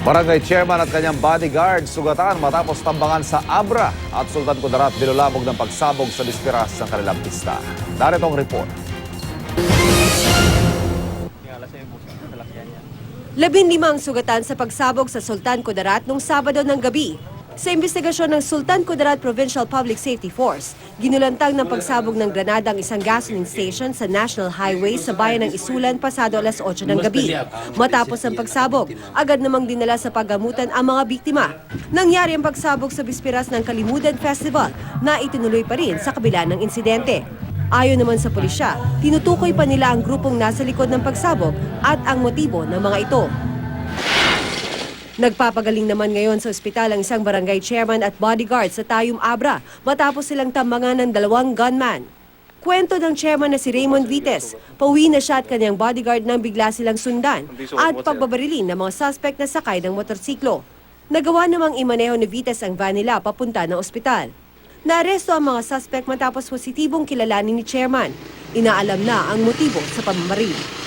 Barangay chairman at kanyang bodyguard sugatan matapos tambangan sa Abra at Sultan Kudarat binulabog ng pagsabog sa bisperas ng kanilang pista. Narito ang report. 15 ang sugatan sa pagsabog sa Sultan Kudarat noong Sabado ng gabi. Sa investigasyon ng Sultan Kudarat Provincial Public Safety Force, ginulantang ng pagsabog ng granada ang isang gasoline station sa National Highway sa bayan ng Isulan pasado alas 8 ng gabi. Matapos ang pagsabog, agad namang dinala sa paggamutan ang mga biktima. Nangyari ang pagsabog sa bisperas ng Kalimudan Festival na itinuloy pa rin sa kabila ng insidente. Ayon naman sa pulisya, tinutukoy pa nila ang grupong nasa likod ng pagsabog at ang motibo ng mga ito. Nagpapagaling naman ngayon sa ospital ang isang barangay chairman at bodyguard sa Tayum Abra matapos silang tambangan ng 2 gunman. Kwento ng chairman na si Raymond Vites, pauwi na siya at kanyang bodyguard nang bigla silang sundan at pagbabarilin ng mga suspect na sakay ng motorsiklo. Nagawa namang imaneho ni Vites ang van nila papunta ng ospital. Naaresto ang mga suspect matapos positibong kilalanin ni chairman. Inaalam na ang motibo sa pamamaril.